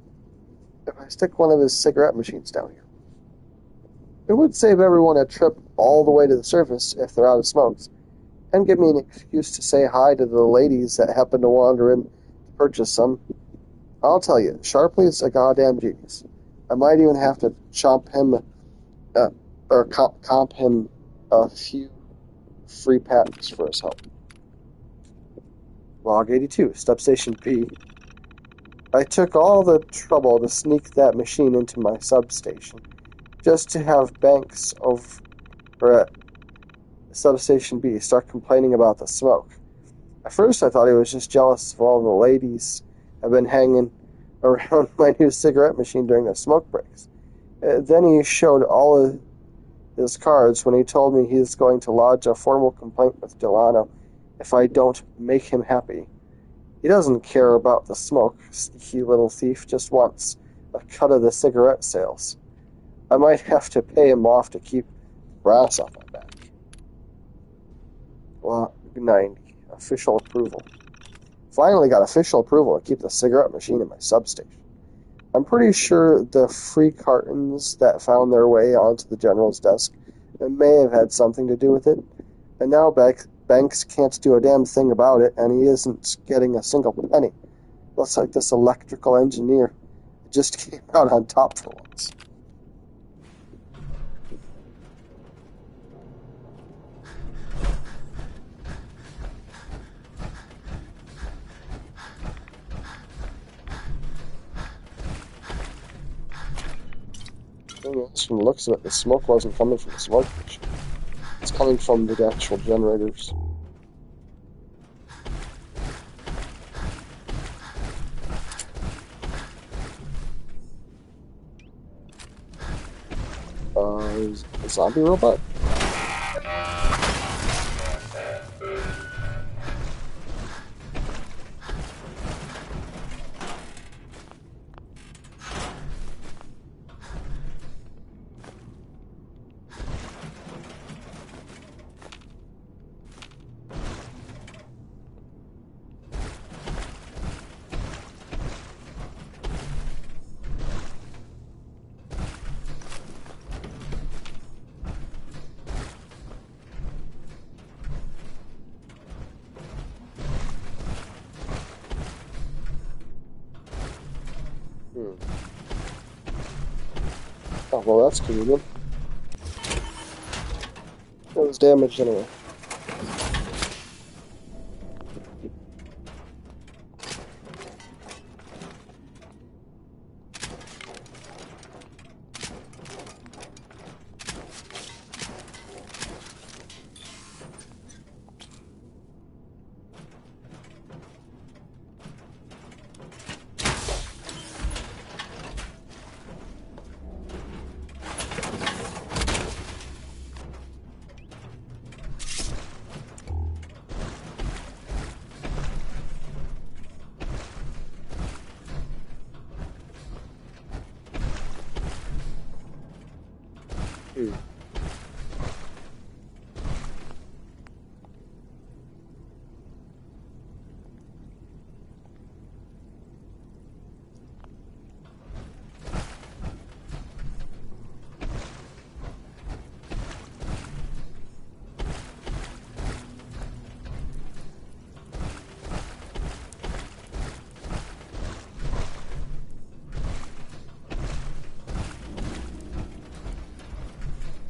if I stick one of his cigarette machines down here. It would save everyone a trip all the way to the surface if they're out of smokes, and give me an excuse to say hi to the ladies that happen to wander in to purchase some. I'll tell you, Sharpley's a goddamn genius. I might even have to comp him a few free patents for his help. Log 82, Substation B. I took all the trouble to sneak that machine into my substation, just to have Banks over at Substation B start complaining about the smoke. At first I thought he was just jealous of all the ladies have been hanging around my new cigarette machine during the smoke breaks. Then he showed all of his cards when he told me he is going to lodge a formal complaint with Delano if I don't make him happy. He doesn't care about the smoke, sneaky little thief, just wants a cut of the cigarette sales. I might have to pay him off to keep brass off my back. Well, 90. Official approval. Finally got official approval to keep the cigarette machine in my substation. I'm pretty sure the free cartons that found their way onto the general's desk may have had something to do with it, and now Banks can't do a damn thing about it, and he isn't getting a single penny. Looks like this electrical engineer just came out on top for once. From the looks of it, the smoke wasn't coming from the smoke machine. It's coming from the actual generators. A zombie robot? Oh, well, that's convenient. It was damaged anyway.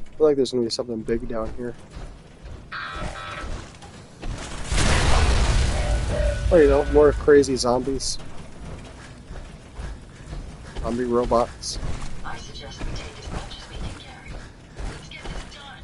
I feel like there's going to be something big down here. Oh, you know, more crazy zombies. Zombie robots. I suggest we take as much as we can carry. Let's get this done.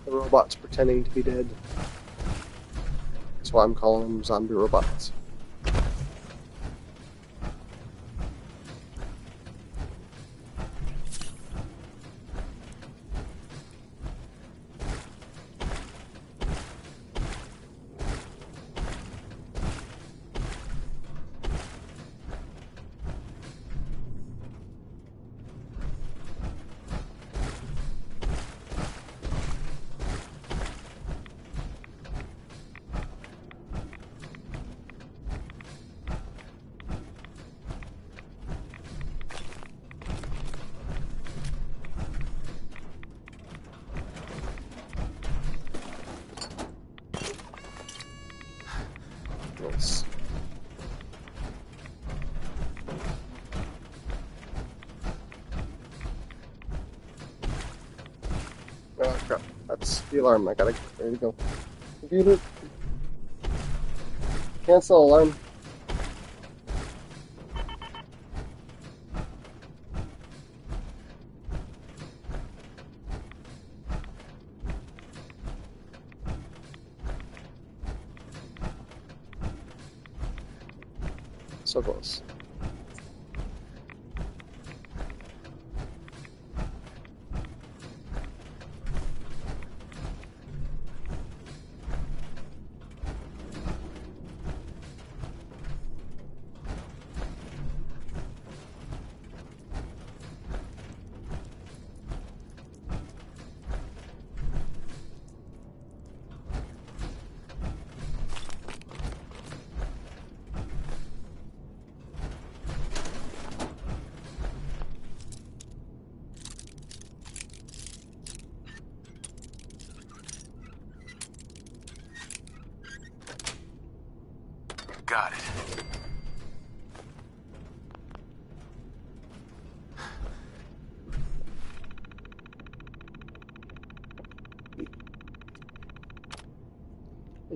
The robots pretending to be dead. That's why I'm calling them zombie robots. The alarm, I gotta... There you go. Computer. Cancel alarm. So close. Got it.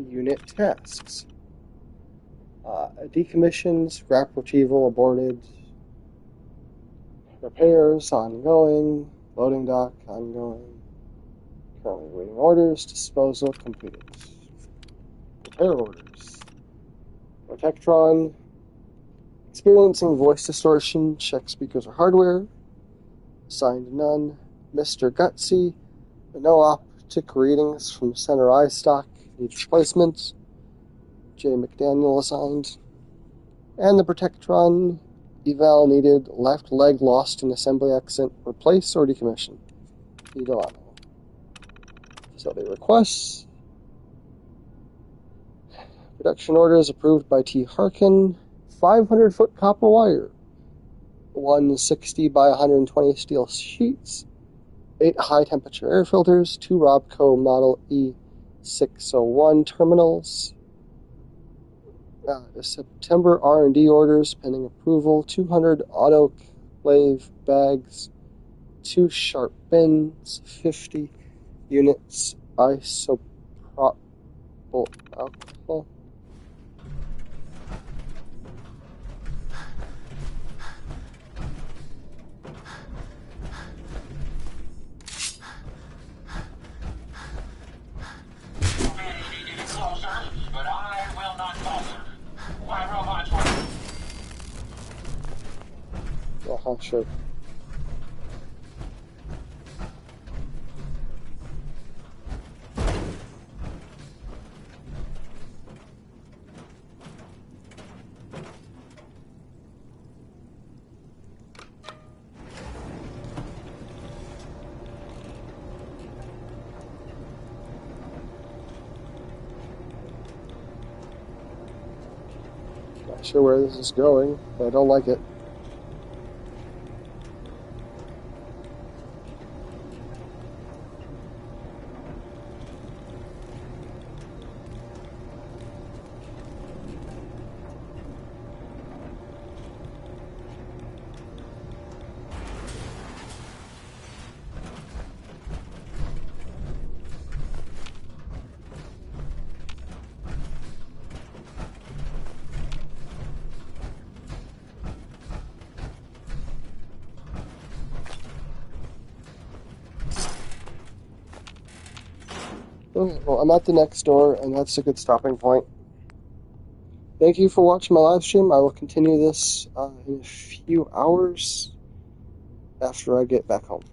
Unit tasks. Decommission, scrap retrieval aborted, repairs ongoing, loading dock ongoing, currently waiting orders, disposal completed. Repair orders. Protectron, experiencing voice distortion, check speakers or hardware, assigned none. Mr. Gutsy, no optic readings from center eye stock, needs replacement. J. McDaniel assigned. And the Protectron eval needed, left leg lost in assembly accident, replace or decommission. E. Delano. Facility requests. Production orders approved by T. Harkin. 500-foot copper wire. 160 by 120 steel sheets. 8 high-temperature air filters. 2 Robco Model E601 terminals. September R&D orders pending approval. 200 autoclave bags. 2 sharp bins. 50 units isopropyl alcohol. But I will not falter. My robots will... Sure. Not sure where this is going, but I don't like it. Well, I'm at the next door, and that's a good stopping point. Thank you for watching my live stream. I will continue this in a few hours after I get back home.